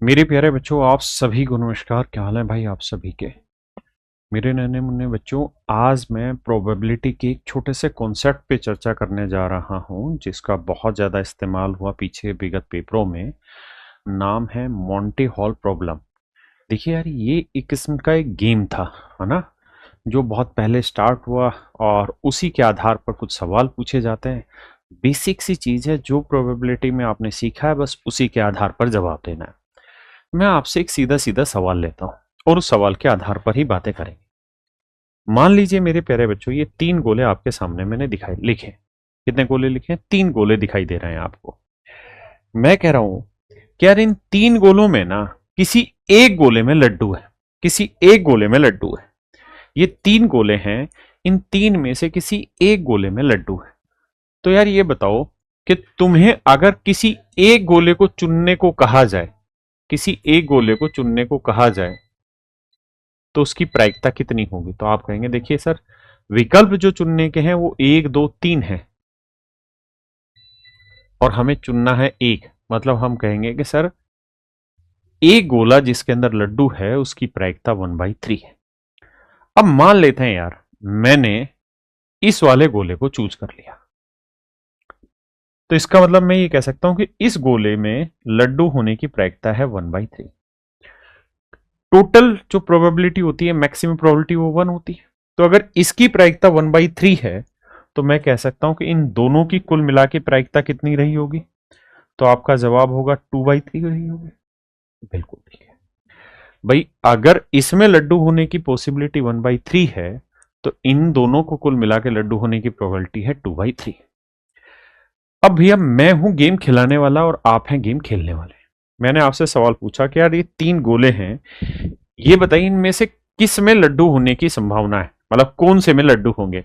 मेरे प्यारे बच्चों, आप सभी को नमस्कार। क्या हाल है भाई आप सभी के। मेरे नन्हे मुन्ने बच्चों, आज मैं प्रोबेबिलिटी के एक छोटे से कॉन्सेप्ट पे चर्चा करने जा रहा हूँ जिसका बहुत ज़्यादा इस्तेमाल हुआ पीछे विगत पेपरों में। नाम है मोंटी हॉल प्रॉब्लम। देखिए यार, ये एक किस्म का एक गेम था, है ना, जो बहुत पहले स्टार्ट हुआ और उसी के आधार पर कुछ सवाल पूछे जाते हैं। बेसिक सी चीज़ है, जो प्रोबेबिलिटी में आपने सीखा है बस उसी के आधार पर जवाब देना है। मैं आपसे एक सीधा सीधा सवाल लेता हूं और उस सवाल के आधार पर ही बातें करेंगे। मान लीजिए मेरे प्यारे बच्चों, ये 3 गोले आपके सामने मैंने दिखाई लिखे। कितने गोले लिखे हैं? 3 गोले दिखाई दे रहे हैं आपको। मैं कह रहा हूं कि यार इन 3 गोलों में ना किसी एक गोले में लड्डू है, किसी एक गोले में लड्डू है। ये 3 गोले हैं, इन 3 में से किसी एक गोले में लड्डू है। तो यार ये बताओ कि तुम्हें अगर किसी एक गोले को चुनने को कहा जाए, किसी एक गोले को चुनने को कहा जाए तो उसकी प्रायिकता कितनी होगी? तो आप कहेंगे देखिए सर, विकल्प जो चुनने के हैं वो 1 2 3 है और हमें चुनना है एक। मतलब हम कहेंगे कि सर, एक गोला जिसके अंदर लड्डू है उसकी प्रायिकता 1/3 है। अब मान लेते हैं यार, मैंने इस वाले गोले को चूज कर लिया, तो इसका मतलब मैं ये कह सकता हूं कि इस गोले में लड्डू होने की प्रायिकता है 1/3। टोटल जो प्रोबेबिलिटी होती है, मैक्सिमम प्रोबेबिलिटी, वो 1 होती है। तो अगर इसकी प्रायिकता 1/3 है तो मैं कह सकता हूं कि इन दोनों की कुल मिला के प्रायिकता कितनी रही होगी? तो आपका जवाब होगा 2/3 रही होगी। बिल्कुल ठीक है भाई। अगर इसमें लड्डू होने की पॉसिबिलिटी 1/3 है तो इन दोनों को कुल मिला के लड्डू होने की प्रोबेबिलिटी है 2/3। अब भैया, मैं हूं गेम खिलाने वाला और आप हैं गेम खेलने वाले। मैंने आपसे सवाल पूछा कि यार ये 3 गोले हैं, ये बताइए इनमें से किस में लड्डू होने की संभावना है, मतलब कौन से में लड्डू होंगे।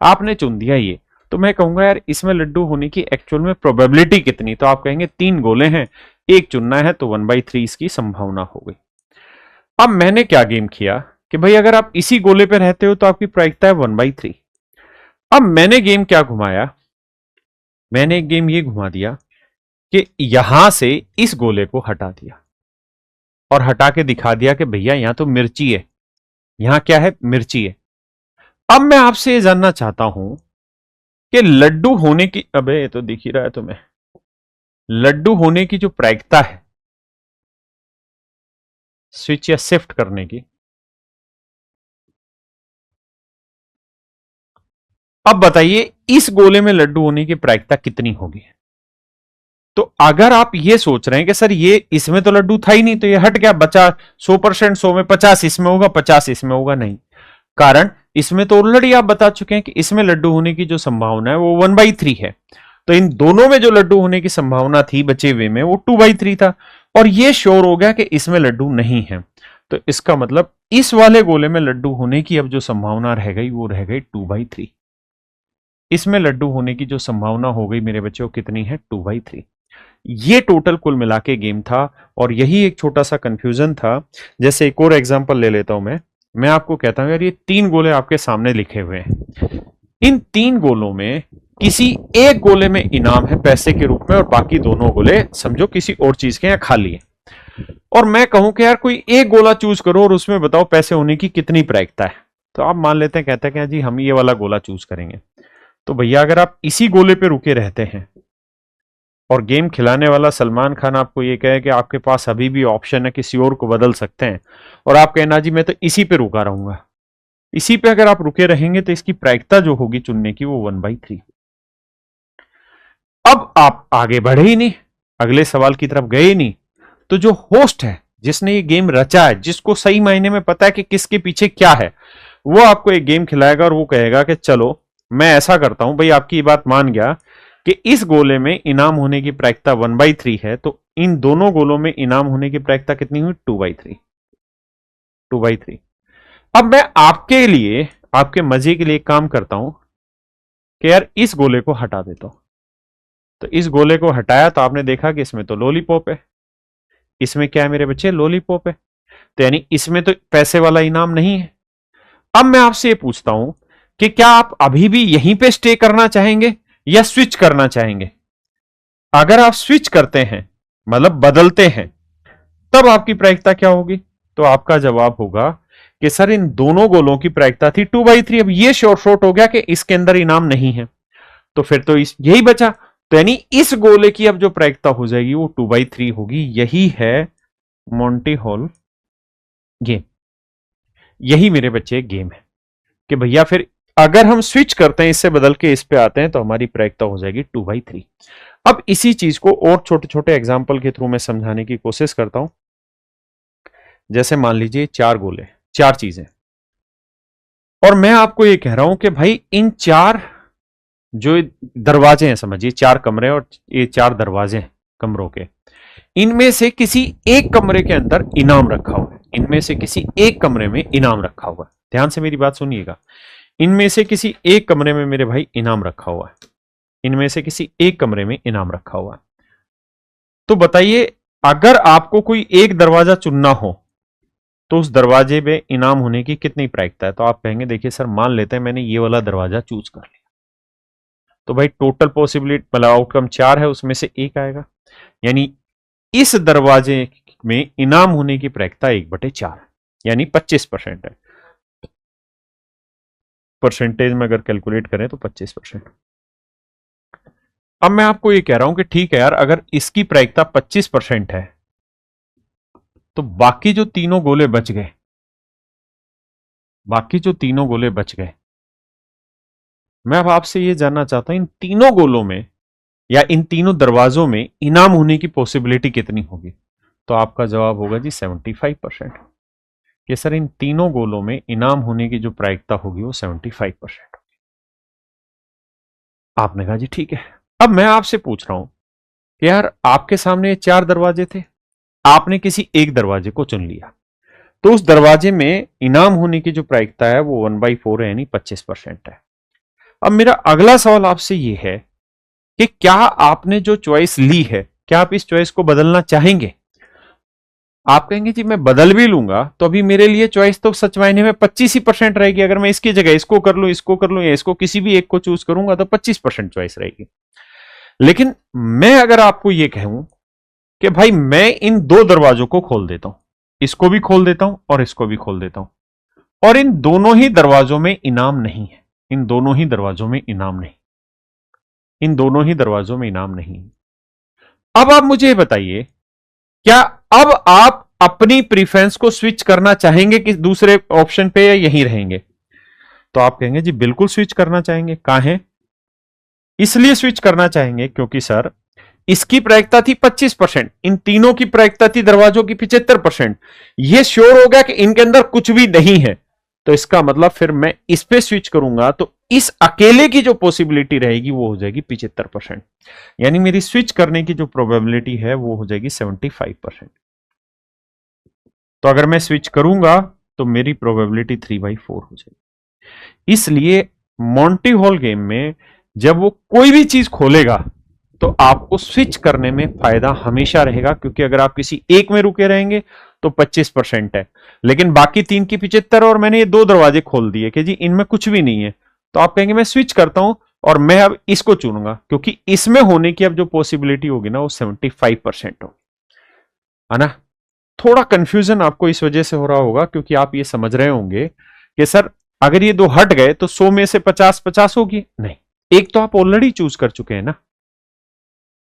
आपने चुन दिया ये, तो मैं कहूंगा यार इसमें लड्डू होने की एक्चुअल में प्रोबेबिलिटी कितनी? तो आप कहेंगे 3 गोले हैं, एक चुनना है, तो 1/3 इसकी संभावना हो गई। अब मैंने क्या गेम किया कि भाई अगर आप इसी गोले पे रहते हो तो आपकी प्रायिकता है 1/3। अब मैंने गेम क्या घुमाया? मैंने एक गेम ये घुमा दिया कि यहां से इस गोले को हटा दिया और हटा के दिखा दिया कि भैया यहां तो मिर्ची है, यहां क्या है? मिर्ची है। अब मैं आपसे ये जानना चाहता हूं कि लड्डू होने की, अबे ये तो दिख ही रहा है तुम्हें, लड्डू होने की जो प्रायिकता है स्विच या शिफ्ट करने की, अब बताइए इस गोले में लड्डू होने की प्रायिकता कितनी होगी? तो अगर आप ये सोच रहे हैं कि सर ये इसमें तो लड्डू था ही नहीं, तो ये हट गया, बचा 100%, 100 में 50 इसमें होगा, 50 इसमें होगा, नहीं। कारण इसमें तो ऑलरेडी आप बता चुके हैं कि इसमें लड्डू होने की जो संभावना है वो 1/3 है। तो इन दोनों में जो लड्डू होने की संभावना थी बचे हुए में, वो 2/3 था। और ये श्योर हो गया कि इसमें लड्डू नहीं है। तो इसका मतलब इस वाले गोले में लड्डू होने की अब जो संभावना रह गई वो रह गई 2/3। इसमें लड्डू होने की जो संभावना हो गई मेरे बच्चों कितनी है? 2/3। ये टोटल कुल मिला के गेम था और यही एक छोटा सा कंफ्यूजन था। जैसे एक और एग्जांपल ले लेता हूं मैं आपको कहता हूं यार ये 3 गोले आपके सामने लिखे हुए हैं। इन 3 गोलों में किसी एक गोले में इनाम है पैसे के रूप में और बाकी दोनों गोले समझो किसी और चीज के, या खाली है। और मैं कहूं कि यार कोई एक गोला चूज करो और उसमें बताओ पैसे होने की कितनी प्रायिकता है। तो आप मान लेते हैं, कहते हैं कि जी हम ये वाला गोला चूज करेंगे। तो भैया अगर आप इसी गोले पे रुके रहते हैं और गेम खिलाने वाला सलमान खान आपको ये कहे कि आपके पास अभी भी ऑप्शन है, किसी और को बदल सकते हैं, और आप कहना जी मैं तो इसी पे रुका रहूंगा, इसी पे अगर आप रुके रहेंगे तो इसकी प्रायिकता जो होगी चुनने की वो 1/3। अब आप आगे बढ़े ही नहीं, अगले सवाल की तरफ गए ही नहीं। तो जो होस्ट है, जिसने ये गेम रचा है, जिसको सही मायने में पता है कि किसके पीछे क्या है, वो आपको एक गेम खिलाएगा और वो कहेगा कि चलो मैं ऐसा करता हूं, भाई आपकी बात मान गया कि इस गोले में इनाम होने की प्रायिकता 1/3 है, तो इन दोनों गोलों में इनाम होने की प्रायिकता कितनी हुई? 2/3। 2/3। अब मैं आपके लिए, आपके मजे के लिए एक काम करता हूं कि यार इस गोले को हटा देता हूं। तो इस गोले को हटाया तो आपने देखा कि इसमें तो लॉलीपॉप है। इसमें क्या है मेरे बच्चे? लॉलीपॉप है। तो यानी इसमें तो पैसे वाला इनाम नहीं है। अब मैं आपसे ये पूछता हूं कि क्या आप अभी भी यहीं पे स्टे करना चाहेंगे या स्विच करना चाहेंगे? अगर आप स्विच करते हैं, मतलब बदलते हैं, तब आपकी प्रायिकता क्या होगी? तो आपका जवाब होगा कि सर इन दोनों गोलों की प्रायिकता थी 2/3। अब ये शॉर्ट हो गया कि इसके अंदर इनाम नहीं है, तो फिर तो यही बचा। तो यानी इस गोले की अब जो प्रायिकता हो जाएगी वो 2/3 होगी। यही है मोंटी हॉल गेम। यही मेरे बच्चे गेम है कि भैया फिर अगर हम स्विच करते हैं, इससे बदल के इस पे आते हैं, तो हमारी प्रायिकता हो जाएगी 2/3। अब इसी चीज को और छोटे छोटे एग्जाम्पल के थ्रू मैं समझाने की कोशिश करता हूं। जैसे मान लीजिए 4 गोले, 4 चीजें, और मैं आपको ये कह रहा हूं कि भाई इन 4 जो दरवाजे हैं, समझिए 4 कमरे और ये 4 दरवाजे हैं कमरों के, इनमें से किसी एक कमरे के अंदर इनाम रखा हुआ है। इनमें से किसी एक कमरे में इनाम रखा हुआ है। ध्यान से मेरी बात सुनिएगा। इनमें से किसी एक कमरे में मेरे भाई इनाम रखा हुआ है। इनमें से किसी एक कमरे में इनाम रखा हुआ है। तो बताइए, अगर आपको कोई एक दरवाजा चुनना हो तो उस दरवाजे में इनाम होने की कितनी प्रायिकता है? तो आप कहेंगे देखिए सर, मान लेते हैं मैंने ये वाला दरवाजा चूज कर लिया, तो भाई टोटल पॉसिबिलिटी मतलब आउटकम 4 है, उसमें से एक आएगा। यानी इस दरवाजे में इनाम होने की प्रायिकता 1/4 यानी 25% है। परसेंटेज में अगर कैलकुलेट करें तो 25%। अब मैं आपको ये कह रहा हूं कि ठीक है यार, अगर इसकी प्रायिकता 25% है तो बाकी जो तीनों गोले बच गए, बाकी जो तीनों गोले बच गए, मैं अब आपसे ये जानना चाहता हूं इन तीनों गोलों में या इन तीनों दरवाजों में इनाम होने की पॉसिबिलिटी कितनी होगी? तो आपका जवाब होगा जी 75%। कि सर इन तीनों गोलों में इनाम होने की जो प्रायिकता होगी वो 75% होगी। आपने कहा जी ठीक है। अब मैं आपसे पूछ रहा हूं कि यार आपके सामने 4 दरवाजे थे, आपने किसी एक दरवाजे को चुन लिया, तो उस दरवाजे में इनाम होने की जो प्रायिकता है वो 1/4 है यानी 25% है। अब मेरा अगला सवाल आपसे ये है कि क्या आपने जो चॉइस ली है, क्या आप इस चॉइस को बदलना चाहेंगे? आप कहेंगे जी मैं बदल भी लूंगा तो अभी मेरे लिए चॉइस तो सच मायने में 25% रहेगी। अगर मैं इसकी जगह इसको कर लूं, इसको कर लूं या इसको किसी भी एक को चूज करूंगा तो 25% चॉइस रहेगी। लेकिन मैं अगर आपको यह कहूं कि भाई मैं इन 2 दरवाजों को खोल देता हूं, इसको भी खोल देता हूं और इसको भी खोल देता हूं, और इन दोनों ही दरवाजों में इनाम नहीं है, इन दोनों ही दरवाजों में इनाम नहीं, इन दोनों ही दरवाजों में इनाम नहीं। अब आप मुझे बताइए, क्या अब आप अपनी प्रीफरेंस को स्विच करना चाहेंगे कि दूसरे ऑप्शन पे, या यहीं रहेंगे? तो आप कहेंगे जी बिल्कुल स्विच करना चाहेंगे। काहे? इसलिए स्विच करना चाहेंगे क्योंकि सर इसकी प्रायिकता थी 25%, इन तीनों की प्रायिकता थी दरवाजों की 75%। यह श्योर हो गया कि इनके अंदर कुछ भी नहीं है, तो इसका मतलब फिर मैं इस पे स्विच करूंगा तो इस अकेले की जो पॉसिबिलिटी रहेगी वो हो जाएगी 75%। यानी मेरी स्विच करने की जो प्रोबेबिलिटी है वो हो जाएगी 75%। तो अगर मैं स्विच करूंगा तो मेरी प्रोबेबिलिटी 3/4 हो जाएगी। इसलिए मोंटी हॉल गेम में जब वो कोई भी चीज खोलेगा तो आपको स्विच करने में फायदा हमेशा रहेगा, क्योंकि अगर आप किसी एक में रुके रहेंगे तो 25% है, लेकिन बाकी 3 की 75, और मैंने ये 2 दरवाजे खोल दिए कि जी इनमें कुछ भी नहीं है, तो आप कहेंगे मैं स्विच करता हूं और मैं अब इसको चुनूंगा, क्योंकि इसमें होने की अब जो पॉसिबिलिटी होगी ना वो 75% होगी, है ना। थोड़ा कंफ्यूजन आपको इस वजह से हो रहा होगा क्योंकि आप ये समझ रहे होंगे कि सर अगर ये 2 हट गए तो 100 में से 50-50 होगी। नहीं, एक तो आप ऑलरेडी चूज कर चुके हैं ना,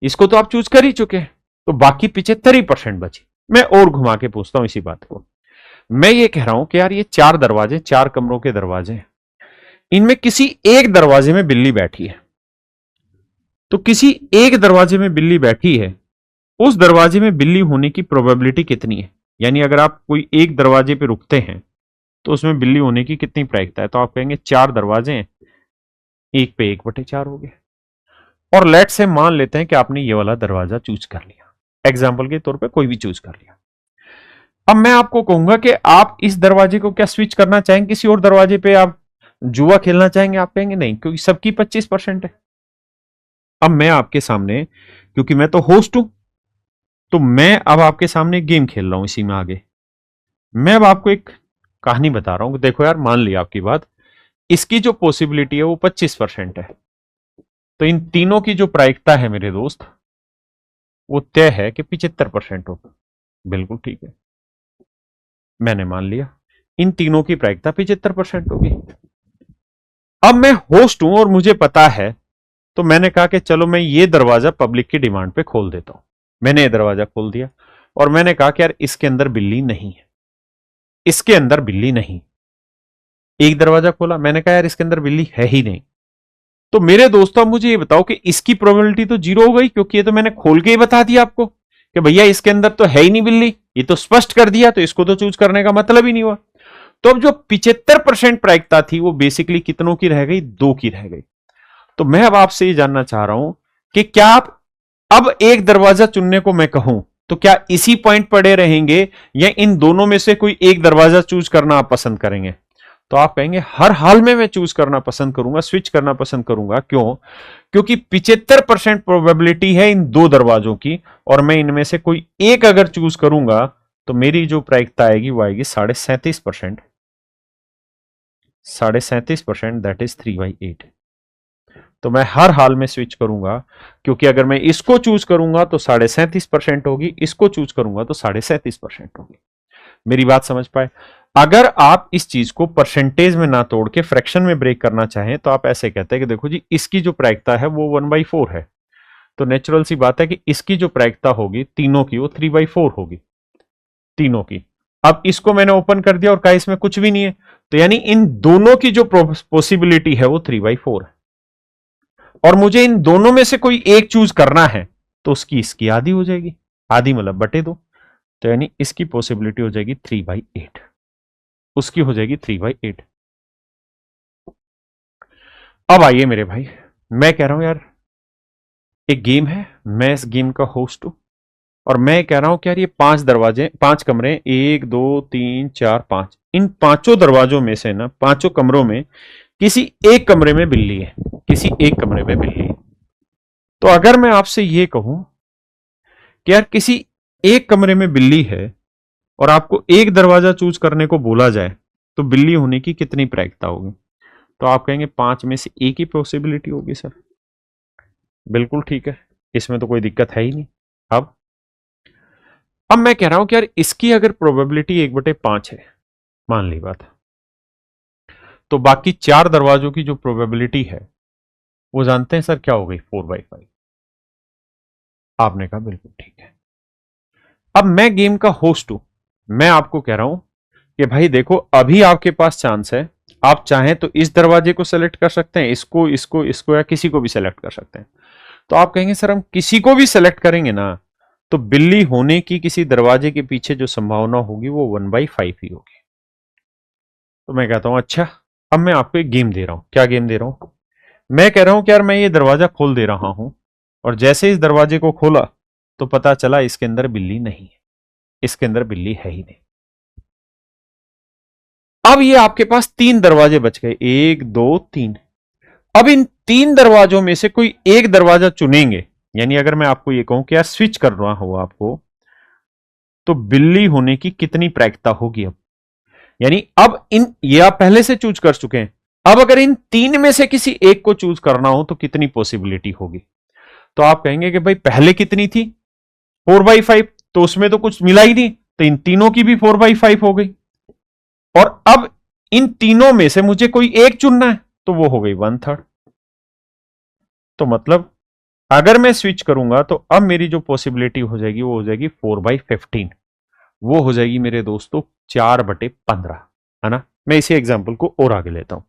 इसको तो आप चूज कर ही चुके हैं, तो बाकी 75% बची। मैं और घुमा के पूछता हूं इसी बात को। मैं ये कह रहा हूं कि यार ये 4 दरवाजे, 4 कमरों के दरवाजे हैं, इनमें किसी एक दरवाजे में बिल्ली बैठी है, तो किसी एक दरवाजे में बिल्ली बैठी है, उस दरवाजे में बिल्ली होने की प्रोबेबिलिटी कितनी है? यानी अगर आप कोई एक दरवाजे पे रुकते हैं तो उसमें बिल्ली होने की कितनी प्रायिकता है? तो आप कहेंगे 4 दरवाजे हैं, एक पे 1/4 हो गए। और लेट से मान लेते हैं कि आपने ये वाला दरवाजा चूज कर लिया, एग्जाम्पल के तौर पे कोई भी चूज कर लिया। अब मैं आपको कहूंगा कि आप इस दरवाजे को क्या स्विच करना चाहेंगे, किसी और दरवाजे पे आप जुआ खेलना चाहेंगे? आप कहेंगे नहीं, क्योंकि सबकी 25% है। अब मैं आपके सामने, क्योंकि मैं तो होस्ट हूं, तो मैं अब आपके सामने गेम खेल रहा हूं इसी में आगे। मैं अब आपको एक कहानी बता रहा हूं कि देखो यार, मान लिया आपकी बात, इसकी जो पॉसिबिलिटी है वो 25% है, तो इन तीनों की जो प्रायिकता है मेरे दोस्त वो तय है कि 75% होगा। बिल्कुल ठीक है, मैंने मान लिया इन तीनों की प्रायिकता 75% होगी। अब मैं होस्ट हूं और मुझे पता है, तो मैंने कहा कि चलो मैं ये दरवाजा पब्लिक की डिमांड पे खोल देता हूं। मैंने ये दरवाजा खोल दिया और मैंने कहा कि यार इसके अंदर बिल्ली नहीं है, इसके अंदर बिल्ली नहीं। एक दरवाजा खोला, मैंने कहा यार इसके अंदर बिल्ली है ही नहीं। तो मेरे दोस्तों, मुझे ये बताओ कि इसकी प्रोबेबिलिटी तो जीरो हो गई, क्योंकि ये तो मैंने खोल के ही बता दिया आपको कि भैया इसके अंदर तो है ही नहीं बिल्ली, ये तो स्पष्ट कर दिया, तो इसको तो चूज करने का मतलब ही नहीं हुआ। तो अब जो 75% प्रायिकता थी वो बेसिकली कितनों की रह गई? 2 की रह गई। तो मैं अब आपसे ये जानना चाह रहा हूं कि क्या आप अब एक दरवाजा चुनने को मैं कहूं तो क्या इसी पॉइंट पड़े रहेंगे, या इन दोनों में से कोई एक दरवाजा चूज करना आप पसंद करेंगे? तो आप कहेंगे हर हाल में मैं चूज करना पसंद करूंगा, स्विच करना पसंद करूंगा। क्यों? क्योंकि 75% प्रोबेबिलिटी है इन दो दरवाजों की, और मैं इनमें से कोई एक अगर चूज करूंगा तो मेरी जो प्रायिकता आएगी वो आएगी 37.5%। 37.5%, दैट इज 3/8। तो मैं हर हाल में स्विच करूंगा, क्योंकि अगर मैं इसको चूज करूंगा तो 37.5% होगी, इसको चूज करूंगा तो 37.5% होगी। मेरी बात समझ पाए? अगर आप इस चीज को परसेंटेज में ना तोड़ के फ्रैक्शन में ब्रेक करना चाहें तो आप ऐसे कहते हैं कि देखो जी, इसकी जो प्रायिकता है वो 1/4 है, तो नेचुरल सी बात है कि इसकी जो प्रायिकता होगी तीनों की वो 3/4 होगी, तीनों की। अब इसको मैंने ओपन कर दिया और कहा इसमें कुछ भी नहीं है, तो यानी इन दोनों की जो पॉसिबिलिटी है वो 3/4 है, और मुझे इन दोनों में से कोई एक चूज करना है तो उसकी इसकी आधी हो जाएगी, आधी मतलब बटे 2, तो यानी इसकी पॉसिबिलिटी हो जाएगी 3/8, उसकी हो जाएगी 3/8। अब आइए मेरे भाई, मैं कह रहा हूं यार एक गेम है, मैं इस गेम का होस्ट हूं, और मैं कह रहा हूं कि यार ये 5 दरवाजे, 5 कमरे, 1 2 3 4 5, इन पांचों दरवाजों में से ना, पांचों कमरों में किसी एक कमरे में बिल्ली है, किसी एक कमरे में बिल्ली है। तो अगर मैं आपसे ये कहूं कि यार किसी एक कमरे में बिल्ली है और आपको एक दरवाजा चूज करने को बोला जाए तो बिल्ली होने की कितनी प्रायिकता होगी? तो आप कहेंगे 5 में से एक ही पॉसिबिलिटी होगी सर। बिल्कुल ठीक है, इसमें तो कोई दिक्कत है ही नहीं। अब मैं कह रहा हूं कि यार इसकी अगर प्रोबेबिलिटी 1/5 है, मान ली बात, तो बाकी 4 दरवाजों की जो प्रोबेबिलिटी है वो जानते हैं सर क्या हो गई? 4/5। आपने कहा बिल्कुल ठीक है। अब मैं गेम का होस्ट हूं, मैं आपको कह रहा हूं कि भाई देखो, अभी आपके पास चांस है, आप चाहें तो इस दरवाजे को सेलेक्ट कर सकते हैं, इसको इसको इसको, या किसी को भी सेलेक्ट कर सकते हैं। तो आप कहेंगे सर हम किसी को भी सेलेक्ट करेंगे ना तो बिल्ली होने की किसी दरवाजे के पीछे जो संभावना होगी वो 1/5 ही होगी। तो मैं कहता हूं अच्छा, अब मैं आपको एक गेम दे रहा हूं। क्या गेम दे रहा हूं? मैं कह रहा हूं कि यार मैं ये दरवाजा खोल दे रहा हूं, और जैसे इस दरवाजे को खोला तो पता चला इसके अंदर बिल्ली नहीं है, इसके अंदर बिल्ली है ही नहीं। अब ये आपके पास 3 दरवाजे बच गए, 1 2 3। अब इन 3 दरवाजों में से कोई एक दरवाजा चुनेंगे, यानी अगर मैं आपको ये कहूं कि यार स्विच कर रहा हूं आपको, तो बिल्ली होने की कितनी प्रायिकता होगी? अब यानी अब इन, ये आप पहले से चूज कर चुके हैं, अब अगर इन 3 में से किसी एक को चूज करना हो तो कितनी पॉसिबिलिटी होगी? तो आप कहेंगे कि भाई पहले कितनी थी? 4/5, तो उसमें तो कुछ मिला ही नहीं, तो इन तीनों की भी 4/5 हो गई। और अब इन तीनों में से मुझे कोई एक चुनना है तो वो हो गई 1/3। तो मतलब अगर मैं स्विच करूंगा तो अब मेरी जो पॉसिबिलिटी हो जाएगी वो हो जाएगी 4/15, वो हो जाएगी मेरे दोस्तों 4/15, है ना। मैं इसी एग्जाम्पल को और आगे लेता हूं।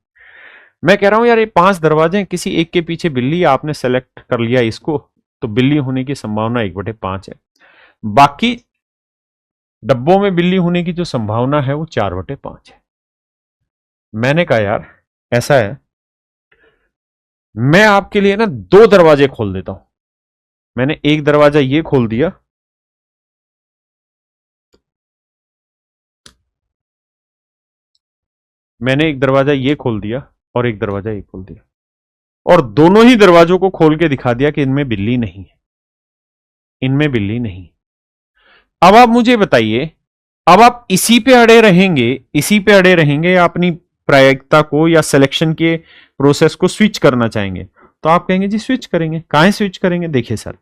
मैं कह रहा हूं यार ये 5 दरवाजे हैं, किसी एक के पीछे बिल्ली, आपने सेलेक्ट कर लिया इसको, तो बिल्ली होने की संभावना 1/5 है। बाकी डब्बों में बिल्ली होने की जो संभावना है वो 4/5 है। मैंने कहा यार ऐसा है, मैं आपके लिए ना 2 दरवाजे खोल देता हूं। मैंने एक दरवाजा ये खोल दिया, मैंने एक दरवाजा ये खोल दिया और एक दरवाजा ये खोल दिया, और दोनों ही दरवाजों को खोल के दिखा दिया कि इनमें बिल्ली नहीं है, इनमें बिल्ली नहीं। अब आप मुझे बताइए, अब आप इसी पे अड़े रहेंगे, इसी पे अड़े रहेंगे, या अपनी प्रायिकता को या सिलेक्शन के प्रोसेस को स्विच करना चाहेंगे? तो आप कहेंगे जी स्विच करेंगे। काहे स्विच करेंगे? देखिए सर,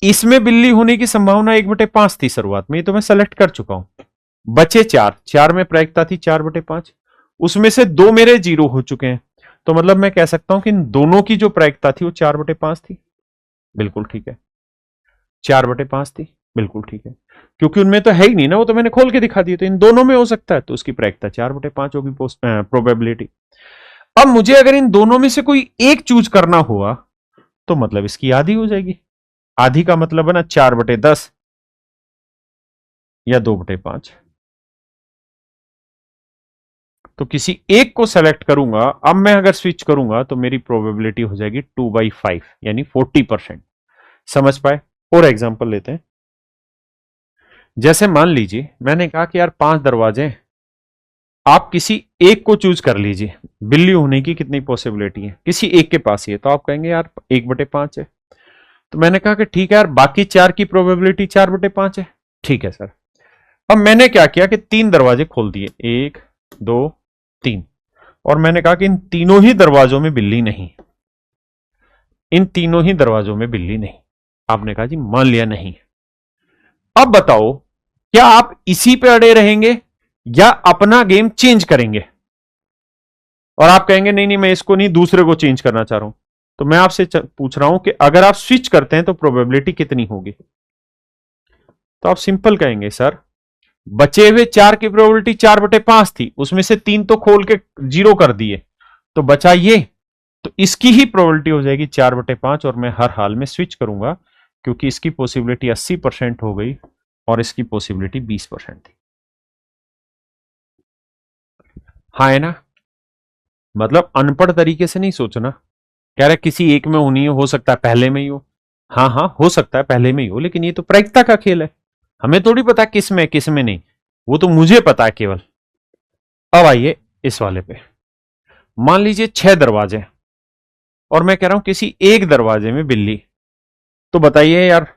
इसमें बिल्ली होने की संभावना 1/5 थी शुरुआत में, ये तो मैं सेलेक्ट कर चुका हूं। बचे 4, 4 में प्रायिकता थी 4/5, उसमें से 2 मेरे 0 हो चुके हैं, तो मतलब मैं कह सकता हूं कि इन दोनों की जो प्रायिकता थी वो 4/5 थी। बिल्कुल ठीक है, 4/5 थी, बिल्कुल ठीक है, क्योंकि उनमें तो है ही नहीं ना, वो तो मैंने खोल के दिखा दिया, तो इन दोनों में हो सकता है, तो उसकी प्रायिकता 4/5 होगी प्रोबेबिलिटी। अब मुझे अगर इन दोनों में से कोई एक चूज करना हुआ तो मतलब इसकी आधी हो जाएगी। आधी का मतलब है ना 4/10 या 2/5। तो किसी एक को सेलेक्ट करूंगा, अब मैं अगर स्विच करूंगा तो मेरी प्रोबेबिलिटी हो जाएगी 2/5 यानी 40%। समझ पाए? और एग्जांपल लेते हैं। जैसे मान लीजिए मैंने कहा कि यार 5 दरवाजे हैं, आप किसी एक को चूज कर लीजिए, बिल्ली होने की कितनी पॉसिबिलिटी है, किसी एक के पास ही है, तो आप कहेंगे यार 1/5 है। तो मैंने कहा कि ठीक है यार, बाकी 4 की प्रोबेबिलिटी 4/5 है। ठीक है सर। अब मैंने क्या किया कि 3 दरवाजे खोल दिए, 1 2 3, और मैंने कहा कि इन तीनों ही दरवाजों में बिल्ली नहीं, इन तीनों ही दरवाजों में बिल्ली नहीं। आपने कहा जी मान लिया नहीं। अब बताओ, क्या आप इसी पे अड़े रहेंगे या अपना गेम चेंज करेंगे? और आप कहेंगे नहीं नहीं, मैं इसको नहीं, दूसरे को चेंज करना चाह रहा हूं। तो मैं आपसे पूछ रहा हूं कि अगर आप स्विच करते हैं तो प्रोबेबिलिटी कितनी होगी? तो आप सिंपल कहेंगे सर, बचे हुए 4 की प्रोबेबिलिटी 4/5 थी, उसमें से 3 तो खोल के 0 कर दिए, तो बचा ये, तो इसकी ही प्रोबेबिलिटी हो जाएगी 4/5, और मैं हर हाल में स्विच करूंगा क्योंकि इसकी पॉसिबिलिटी 80% हो गई और इसकी पॉसिबिलिटी 20% थी। हाँ है ना? मतलब अनपढ़ तरीके से नहीं सोचना। कह रहे किसी एक में होनी है, हो सकता है पहले में ही हो। हाँ हाँ, हो सकता है पहले में ही हो, लेकिन ये तो प्रायिकता का खेल है, हमें थोड़ी पता किस में किस में नहीं, वो तो मुझे पता है केवल। अब आइए इस वाले पे। मान लीजिए 6 दरवाजे हैं और मैं कह रहा हूं किसी एक दरवाजे में बिल्ली, तो बताइए यार,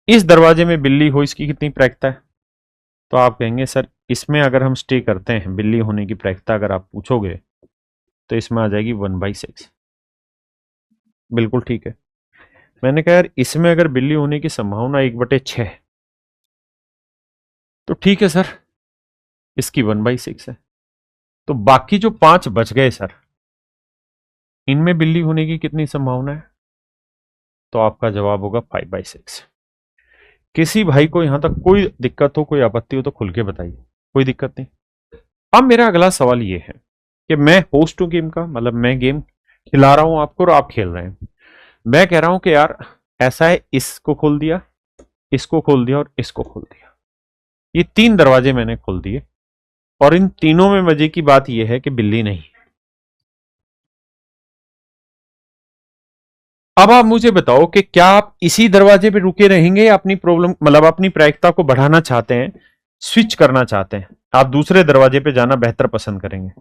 इस दरवाजे में बिल्ली हो इसकी कितनी प्रायिकता है? तो आप कहेंगे सर, इसमें अगर हम स्टे करते हैं, बिल्ली होने की प्रायिकता अगर आप पूछोगे तो इसमें आ जाएगी 1/6। बिल्कुल ठीक है। मैंने कहा यार, इसमें अगर बिल्ली होने की संभावना 1/6 तो ठीक है सर, इसकी 1/6 है। तो बाकी जो 5 बच गए सर, इनमें बिल्ली होने की कितनी संभावना है? तो आपका जवाब होगा 5/6। किसी भाई को यहां तक कोई दिक्कत हो, कोई आपत्ति हो तो खुल के बताइए, कोई दिक्कत नहीं। अब मेरा अगला सवाल यह है कि मैं होस्ट हूं गेम का, मतलब मैं गेम खिला रहा हूं आपको और आप खेल रहे हैं। मैं कह रहा हूं कि यार ऐसा है, इसको खोल दिया, इसको खोल दिया और इसको खोल दिया, ये 3 दरवाजे मैंने खोल दिए, और इन तीनों में मजे की बात यह है कि बिल्ली नहीं। अब आप मुझे बताओ कि क्या आप इसी दरवाजे पे रुके रहेंगे या अपनी प्रॉब्लम, मतलब अपनी प्रायिकता को बढ़ाना चाहते हैं, स्विच करना चाहते हैं, आप दूसरे दरवाजे पे जाना बेहतर पसंद करेंगे?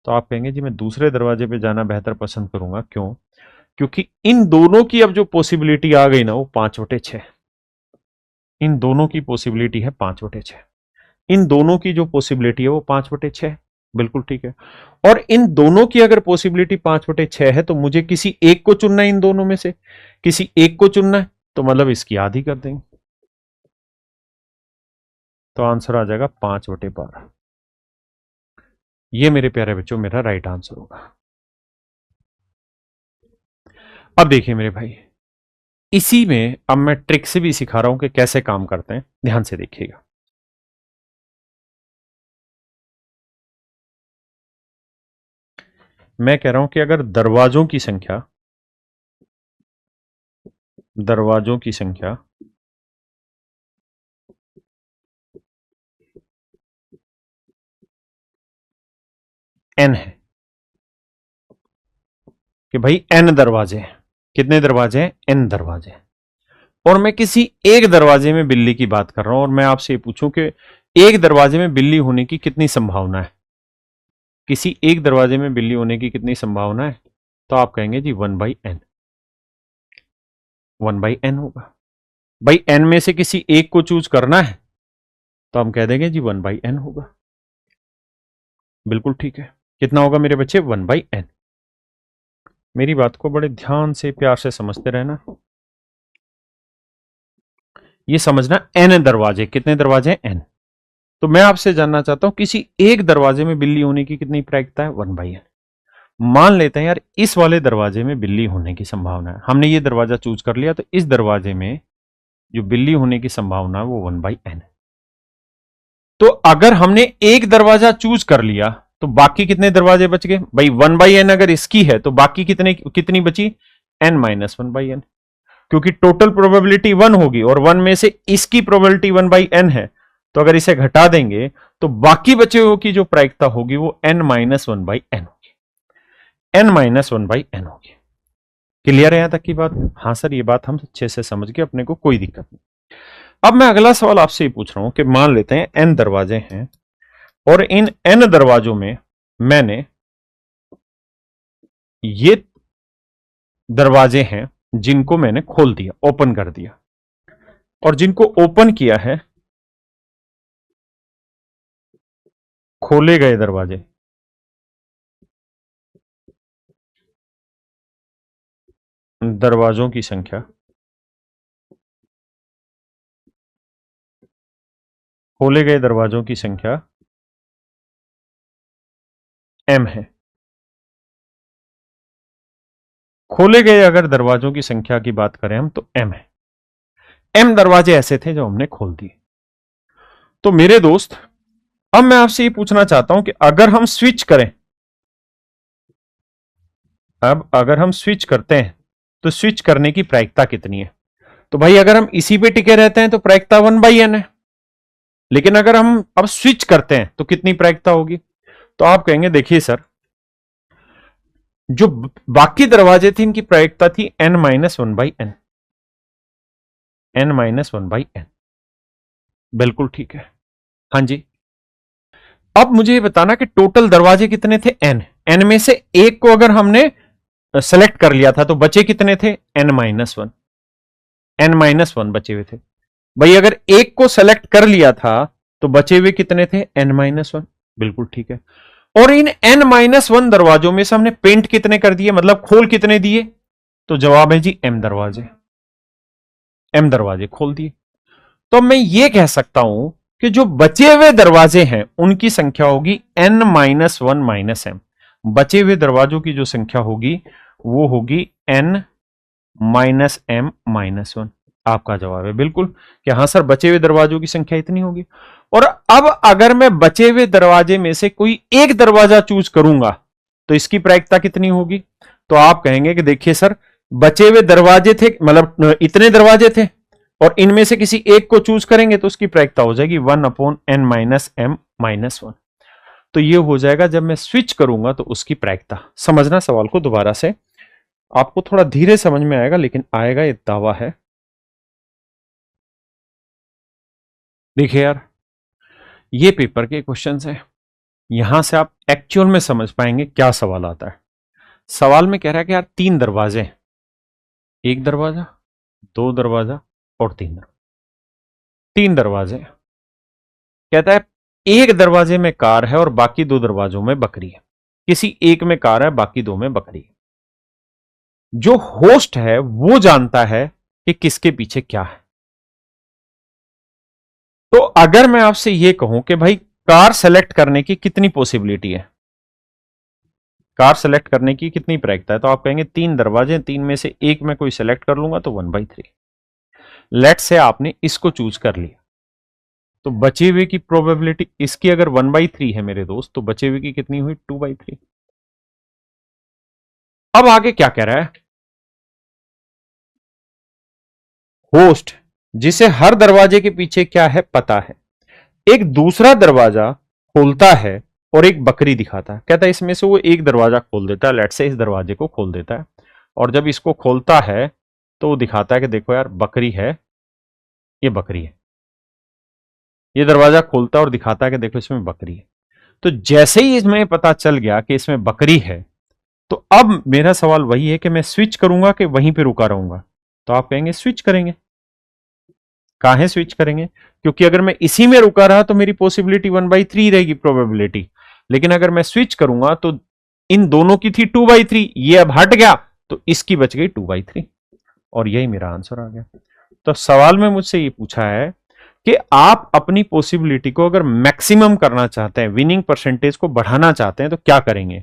तो आप कहेंगे जी मैं दूसरे दरवाजे पे जाना बेहतर पसंद करूंगा। क्यों? क्योंकि इन दोनों की अब जो पॉसिबिलिटी आ गई ना, वो 5/6। इन दोनों की पॉसिबिलिटी है 5/6। इन दोनों की जो पॉसिबिलिटी है वो 5/6। बिल्कुल ठीक है। और इन दोनों की अगर पॉसिबिलिटी 5/6 है तो मुझे किसी एक को चुनना है, इन दोनों में से किसी एक को चुनना है, तो मतलब इसकी आधी कर देंगे, तो आंसर आ जाएगा 5/12। ये मेरे प्यारे बच्चों मेरा राइट आंसर होगा। अब देखिए मेरे भाई, इसी में अब मैं ट्रिक से भी सिखा रहा हूं कि कैसे काम करते हैं, ध्यान से देखिएगा। मैं कह रहा हूं कि अगर दरवाजों की संख्या n है, कि भाई n दरवाजे हैं, कितने दरवाजे हैं? n दरवाजे हैं, और मैं किसी एक दरवाजे में बिल्ली की बात कर रहा हूं, और मैं आपसे ये पूछूं कि एक दरवाजे में बिल्ली होने की कितनी संभावना है, किसी एक दरवाजे में बिल्ली होने की कितनी संभावना है? तो आप कहेंगे जी 1/n, 1/n होगा। भाई n में से किसी एक को चूज करना है, तो हम कह देंगे जी 1/n होगा। बिल्कुल ठीक है। कितना होगा मेरे बच्चे? 1/n। मेरी बात को बड़े ध्यान से प्यार से समझते रहना। ये समझना एन दरवाजे, कितने दरवाजे हैं? एन। तो मैं आपसे जानना चाहता हूं किसी एक दरवाजे में बिल्ली होने की कितनी प्रायिकता है? 1/n। मान लेते हैं यार इस वाले दरवाजे में बिल्ली होने की संभावना है, हमने ये दरवाजा चूज कर लिया, तो इस दरवाजे में जो बिल्ली होने की संभावना है वो 1/n है। तो अगर हमने एक दरवाजा चूज कर लिया तो बाकी कितने दरवाजे बच गए भाई? 1/n अगर इसकी है तो बाकी कितनी बची? n-1/n, क्योंकि टोटल प्रोबेबिलिटी 1 होगी और 1 में से इसकी प्रोबेबिलिटी 1/n है, तो अगर इसे घटा देंगे तो बाकी बचे हुए की जो प्रायिकता होगी वो n-1/n होगी, n-1/n होगी। क्लियर है यहां तक की बात? हाँ सर, ये बात हम अच्छे से समझ गए, अपने को कोई दिक्कत नहीं। अब मैं अगला सवाल आपसे ये पूछ रहा हूं कि मान लेते हैं n दरवाजे हैं और इन n दरवाजों में मैंने ये दरवाजे हैं जिनको मैंने खोल दिया, ओपन कर दिया, और जिनको ओपन किया है खोले गए दरवाजे, दरवाजों की संख्या, खोले गए दरवाजों की संख्या m है। खोले गए अगर दरवाजों की संख्या की बात करें हम तो m है। m दरवाजे ऐसे थे जो हमने खोल दिए। तो मेरे दोस्त, अब मैं आपसे ये पूछना चाहता हूं कि अगर हम स्विच करें, अब अगर हम स्विच करते हैं तो स्विच करने की प्रायिकता कितनी है? तो भाई अगर हम इसी पे टिके रहते हैं तो प्रायिकता 1/n है, लेकिन अगर हम अब स्विच करते हैं तो कितनी प्रायिकता होगी? तो आप कहेंगे देखिए सर, जो बाकी दरवाजे थे इनकी प्रायिकता थी n-1/n, n-1/n। बिल्कुल ठीक है, हाँ जी। अब मुझे ये बताना कि टोटल दरवाजे कितने थे? n में से एक को अगर हमने सेलेक्ट कर लिया था तो बचे कितने थे? n-1, n-1 बचे हुए थे। भाई अगर एक को सेलेक्ट कर लिया था तो बचे हुए कितने थे? n-1। बिल्कुल ठीक है। और इन n-1 दरवाजों में से हमने पेंट कितने कर दिए, मतलब खोल कितने दिए? तो जवाब है जी m दरवाजे, m दरवाजे खोल दिए। तो मैं ये कह सकता हूं कि जो बचे हुए दरवाजे हैं उनकी संख्या होगी n-1 - m। बचे हुए दरवाजों की जो संख्या होगी वो होगी n-m-1। आपका जवाब है बिल्कुल कि हाँ सर, बचे हुए दरवाजों की संख्या इतनी होगी। और अब अगर मैं बचे हुए दरवाजे में से कोई एक दरवाजा चूज करूंगा तो इसकी प्रायिकता कितनी होगी? तो आप कहेंगे कि देखिए सर, बचे हुए दरवाजे थे, मतलब इतने दरवाजे थे और इनमें से किसी एक को चूज करेंगे तो उसकी प्रायिकता हो जाएगी 1/n-m-1। तो ये हो जाएगा जब मैं स्विच करूंगा तो उसकी प्रायिकता। समझना सवाल को दोबारा से, आपको थोड़ा धीरे समझ में आएगा लेकिन आएगा, ये दावा है। देखिए यार, ये पेपर के क्वेश्चंस हैं, यहां से आप एक्चुअल में समझ पाएंगे क्या सवाल आता है। सवाल में कह रहा है कि यार 3 दरवाजे, एक दरवाजा, 2 दरवाजा और 3 दरवाजा। 3 दरवाजे, कहता है एक दरवाजे में कार है और बाकी 2 दरवाजों में बकरी है। किसी एक में कार है, बाकी 2 में बकरी है। जो होस्ट है वो जानता है कि किसके पीछे क्या है। तो अगर मैं आपसे यह कहूं कि भाई कार सेलेक्ट करने की कितनी पॉसिबिलिटी है, कार सेलेक्ट करने की कितनी प्रायिकता है, तो आप कहेंगे 3 दरवाजे, 3 में से एक में कोई सेलेक्ट कर लूंगा तो 1/3। लेट से आपने इसको चूज कर लिया तो बचे हुए की प्रोबेबिलिटी, इसकी अगर 1/3 है मेरे दोस्त, तो बचे हुए की कितनी हुई? 2/3। अब आगे क्या कह रहा है? होस्ट, जिसे हर दरवाजे के पीछे क्या है पता है, एक दूसरा दरवाजा खोलता है और एक बकरी दिखाता है। कहता है इसमें से वो एक दरवाजा खोल देता है, लेट से इस दरवाजे को खोल देता है, और जब इसको खोलता है तो वो दिखाता है कि देखो यार बकरी है, ये बकरी है। ये दरवाजा खोलता है और दिखाता है कि देखो इसमें बकरी है। तो जैसे ही इसमें पता चल गया कि इसमें बकरी है, तो अब मेरा सवाल वही है कि मैं स्विच करूंगा कि वहीं पे रुका रहूंगा? तो आप कहेंगे स्विच करेंगे। काहे स्विच करेंगे? क्योंकि अगर मैं इसी में रुका रहा तो मेरी पॉसिबिलिटी 1/3 रहेगी, प्रोबेबिलिटी। लेकिन अगर मैं स्विच करूंगा तो इन दोनों की थी 2/3, ये अब हट गया तो इसकी बच गई 2/3, और यही मेरा आंसर आ गया। तो सवाल में मुझसे ये पूछा है कि आप अपनी पॉसिबिलिटी को अगर मैक्सिमम करना चाहते हैं, विनिंग परसेंटेज को बढ़ाना चाहते हैं, तो क्या करेंगे?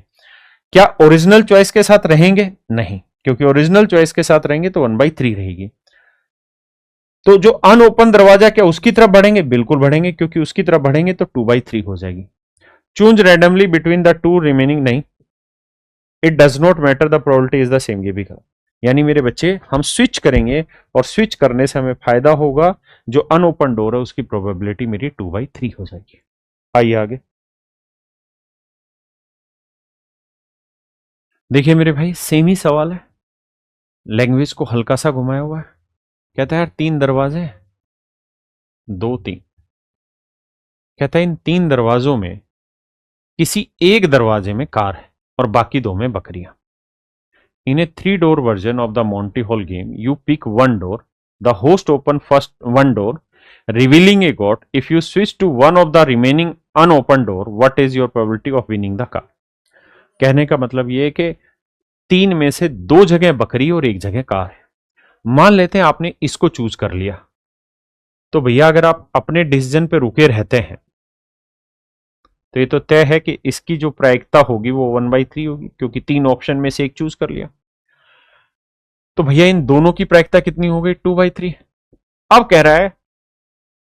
क्या ओरिजिनल चॉइस के साथ रहेंगे? नहीं, क्योंकि ओरिजिनल चॉइस के साथ रहेंगे तो 1/3 रहेगी। तो जो अनओपन दरवाजा, क्या उसकी तरफ बढ़ेंगे? बिल्कुल बढ़ेंगे, क्योंकि उसकी तरफ बढ़ेंगे तो 2/3 हो जाएगी। Choose randomly between the two remaining, नहीं, it does not matter, the probability is the same, ये भी कहा। यानी मेरे बच्चे हम स्विच करेंगे और स्विच करने से हमें फायदा होगा, जो अनओपन डोर है उसकी प्रोबेबिलिटी मेरी 2/3 हो जाएगी। आइए आगे देखिए मेरे भाई, सेम ही सवाल है, लैंग्वेज को हल्का सा घुमाया हुआ है। कहता है यार 3 दरवाजे, 2 3। कहता है इन 3 दरवाजों में किसी एक दरवाजे में कार है और बाकी 2 में बकरियां। In a 3-door version of the Monty Hall game, you pick one door. The host open first one door, revealing a goat. If you switch to one of the remaining unopened door, what is your probability of winning the car? कहने का मतलब ये है कि 3 में से 2 जगह बकरी और 1 जगह कार है। मान लेते हैं आपने इसको चूज कर लिया, तो भैया अगर आप अपने डिसीजन पे रुके रहते हैं तो ये तो तय है कि इसकी जो प्रायिकता होगी वो 1/3 होगी, क्योंकि 3 ऑप्शन में से एक चूज कर लिया। तो भैया इन दोनों की प्रायिकता कितनी हो गई? 2/3। अब कह रहा है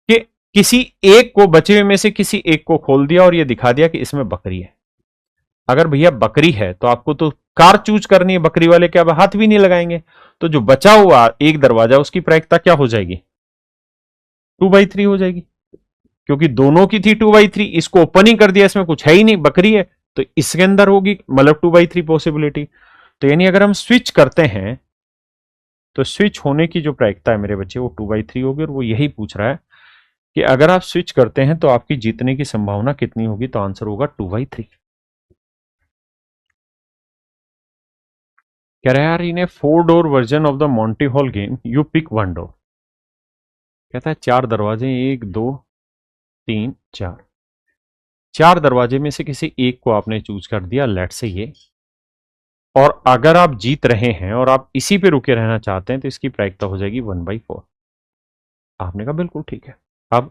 कि किसी एक को, बचे हुए में से किसी एक को खोल दिया और ये दिखा दिया कि इसमें बकरी है। अगर भैया बकरी है तो आपको तो कार चूज करनी है, बकरी वाले क्या हाथ भी नहीं लगाएंगे। तो जो बचा हुआ एक दरवाजा, उसकी प्रायिकता क्या हो जाएगी? 2/3 हो जाएगी, क्योंकि दोनों की थी 2/3, इसको ओपन ही कर दिया, इसमें कुछ है ही नहीं, बकरी है, तो इसके अंदर होगी, मतलब 2/3 पॉसिबिलिटी। तो यानी अगर हम स्विच करते हैं तो स्विच होने की जो प्रायिकता है मेरे बच्चे वो 2/3 होगी, और वो यही पूछ रहा है कि अगर आप स्विच करते हैं तो आपकी जीतने की संभावना कितनी होगी? तो आंसर होगा 2/3। कह रहा है यार in a 4-door version of the Monty Hall game you pick one door. कहता है 4 दरवाजे, 1 2 3 4, 4 दरवाजे में से किसी एक को आपने चूज कर दिया, लेट से ये, और अगर आप जीत रहे हैं और आप इसी पे रुके रहना चाहते हैं तो इसकी प्रायिकता हो जाएगी 1/4। आपने कहा बिल्कुल ठीक है। अब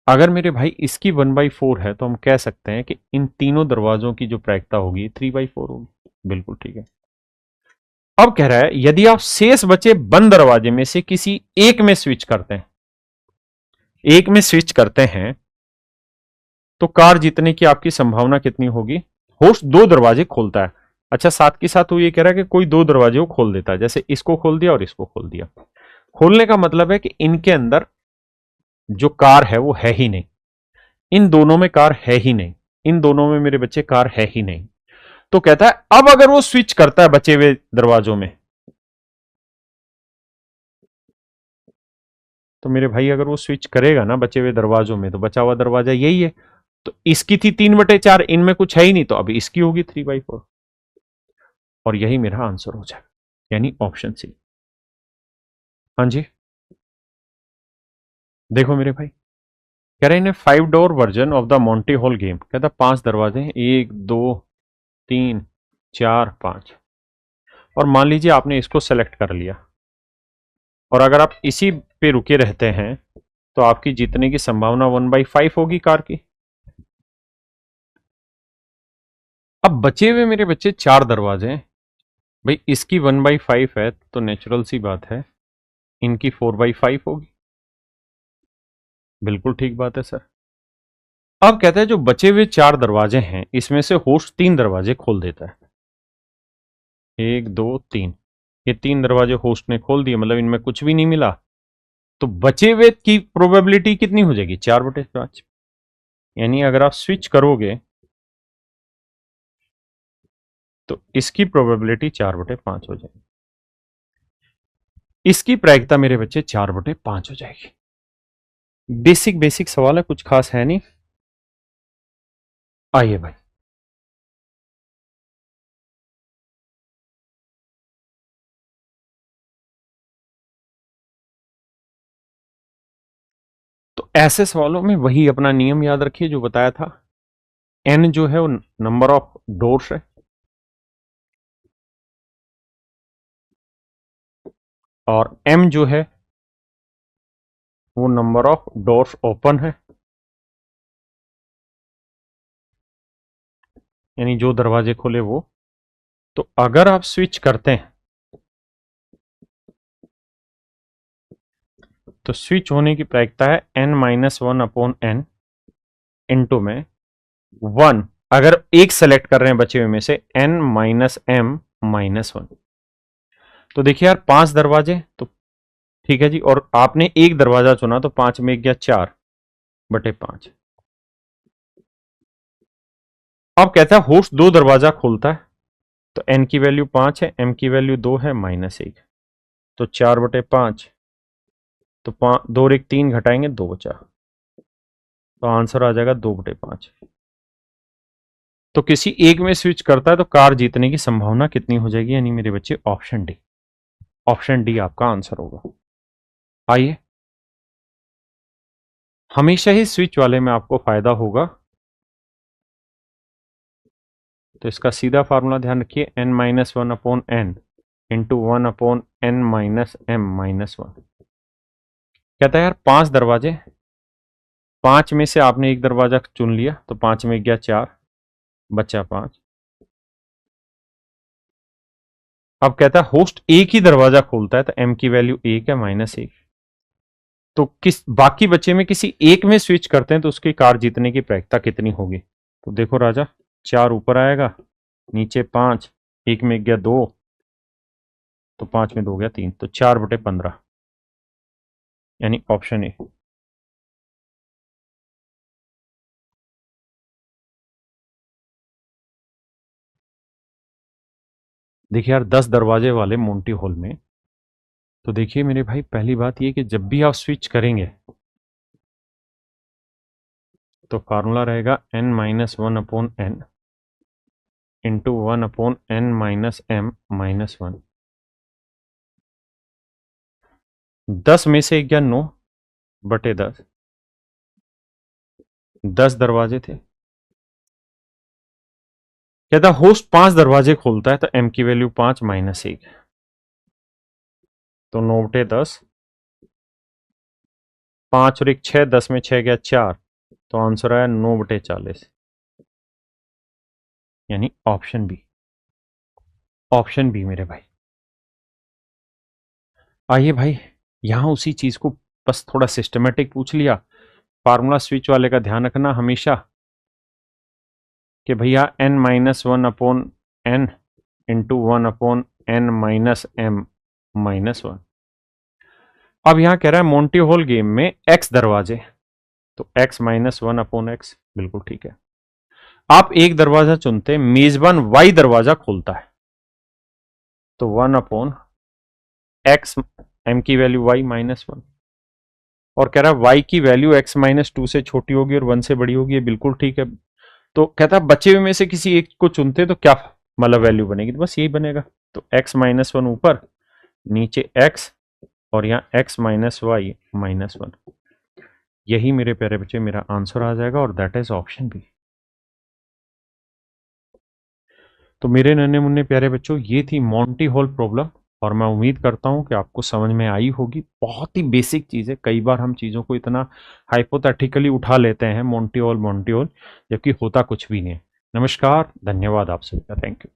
अगर मेरे भाई इसकी 1/4 है तो हम कह सकते हैं कि इन तीनों दरवाजों की जो प्रायिकता होगी 3/4 होगी। बिल्कुल ठीक है। अब कह रहा है यदि आप शेष बचे बंद दरवाजे में से किसी एक में स्विच करते हैं, एक में स्विच करते हैं, तो कार जीतने की आपकी संभावना कितनी होगी? होस्ट 2 दरवाजे खोलता है। अच्छा, साथ के साथ वो ये कह रहा है कि कोई 2 दरवाजे को खोल देता है, जैसे इसको खोल दिया और इसको खोल दिया। खोलने का मतलब है कि इनके अंदर जो कार है वो है ही नहीं, इन दोनों में कार है ही नहीं, इन दोनों में मेरे बच्चे कार है ही नहीं। तो कहता है अब अगर वो स्विच करता है बचे हुए दरवाजों में, तो मेरे भाई अगर वो स्विच करेगा ना बचे हुए दरवाजों में, तो बचा हुआ दरवाजा यही है। तो इसकी थी 3/4, इनमें कुछ है ही नहीं, तो अभी इसकी होगी 3/4, और यही मेरा आंसर हो जाएगा, यानी ऑप्शन सी। हाँ जी, देखो मेरे भाई, कह रहे हैं 5-door version of the Monty Hall game. कहता 5 दरवाजे हैं, 1 2 3 4 5, और मान लीजिए आपने इसको सेलेक्ट कर लिया, और अगर आप इसी पे रुके रहते हैं तो आपकी जीतने की संभावना 1/5 होगी कार की। अब बचे हुए मेरे बच्चे 4 दरवाजे हैं, भाई इसकी 1/5 है तो नेचुरल सी बात है इनकी 4/5 होगी। बिल्कुल ठीक बात है सर। अब कहता है जो बचे हुए 4 दरवाजे हैं इसमें से होस्ट 3 दरवाजे खोल देता है, 1 2 3, ये 3 दरवाजे होस्ट ने खोल दिए, मतलब इनमें कुछ भी नहीं मिला, तो बचे हुए की प्रोबेबिलिटी कितनी हो जाएगी? 4/5। यानी अगर आप स्विच करोगे तो इसकी प्रोबेबिलिटी 4/5 हो जाएगी, इसकी प्रायिकता मेरे बच्चे 4/5 हो जाएगी। बेसिक बेसिक सवाल है, कुछ खास है नहीं। आइए भाई, तो ऐसे सवालों में वही अपना नियम याद रखिए जो बताया था। एन जो है वो नंबर ऑफ डोर्स है, और एम जो है वो नंबर ऑफ डोर्स ओपन है, यानी जो दरवाजे खोले वो। तो अगर आप स्विच करते हैं तो स्विच होने की प्रायिकता है n-1/n इंटू में 1, अगर एक सेलेक्ट कर रहे हैं बचे हुए में से n-m-1। तो देखिए यार 5 दरवाजे तो ठीक है जी, और आपने एक दरवाजा चुना तो 5 में गया 4/5। अब कहता है होस्ट 2 दरवाजा खोलता है, तो n की वैल्यू 5 है, m की वैल्यू 2 है, -1, तो 4/5। तो 2 और 1 3 घटाएंगे 2 बचा, तो आंसर आ जाएगा 2/5। तो किसी एक में स्विच करता है तो कार जीतने की संभावना कितनी हो जाएगी, यानी मेरे बच्चे ऑप्शन डी। ऑप्शन डी आपका आंसर होगा। आइए, हमेशा ही स्विच वाले में आपको फायदा होगा, तो इसका सीधा फार्मूला ध्यान रखिए, n-1/n इंटू 1/n-m-1। कहता है यार 5 दरवाजे, 5 में से आपने एक दरवाजा चुन लिया तो 5 में गया 4, बचा 5। अब कहता है होस्ट एक ही दरवाजा खोलता है, तो m की वैल्यू 1 है, -1। तो किस बाकी बचे में किसी एक में स्विच करते हैं तो उसकी कार जीतने की प्रायिकता कितनी होगी। तो देखो राजा, 4 ऊपर आएगा, नीचे 5, एक में गया 2, तो 5 में 2 गया 3, तो 4/15, यानी ऑप्शन ए। देखिए यार 10 दरवाजे वाले मोंटी हॉल में, तो देखिए मेरे भाई पहली बात ये कि जब भी आप स्विच करेंगे तो फार्मूला रहेगा n-1/n इंटू 1/n-m-1। 10 में से गया 9/10, 10 दरवाजे थे। कहता होस्ट 5 दरवाजे खोलता है, तो m की वैल्यू 5 -1, तो 9/10, 5 और 1 6, 10 में 6 गया 4, तो आंसर आया 9/40, यानी ऑप्शन बी। ऑप्शन बी मेरे भाई। आइए भाई, यहां उसी चीज को बस थोड़ा सिस्टमेटिक पूछ लिया। फार्मूला स्विच वाले का ध्यान रखना हमेशा कि भैया n-1/n इंटू 1/n-m-1। अब यहां कह रहा है मोंटी हॉल गेम में x दरवाजे, तो x-1/x, बिल्कुल ठीक है। आप एक दरवाजा चुनते, मेजबान y दरवाजा खोलता है, तो 1/x, m की वैल्यू y -1, और कह रहा है y की वैल्यू x-2 से छोटी होगी और 1 से बड़ी होगी, ये बिल्कुल ठीक है। तो कहता है बचे हुए में से किसी एक को चुनते तो क्या मतलब वैल्यू बनेगी, तो बस यही बनेगा। तो x-1 ऊपर, नीचे x, और यहाँ x-y-1, यही मेरे प्यारे बच्चे मेरा आंसर आ जाएगा, और दैट इज ऑप्शन बी। तो मेरे नन्हे मुन्ने प्यारे बच्चों, ये थी मोंटी हॉल प्रॉब्लम, और मैं उम्मीद करता हूं कि आपको समझ में आई होगी। बहुत ही बेसिक चीज़ है, कई बार हम चीज़ों को इतना हाइपोथेटिकली उठा लेते हैं, मोंटी हॉल, जबकि होता कुछ भी नहीं है। नमस्कार, धन्यवाद आप सभी का, थैंक यू।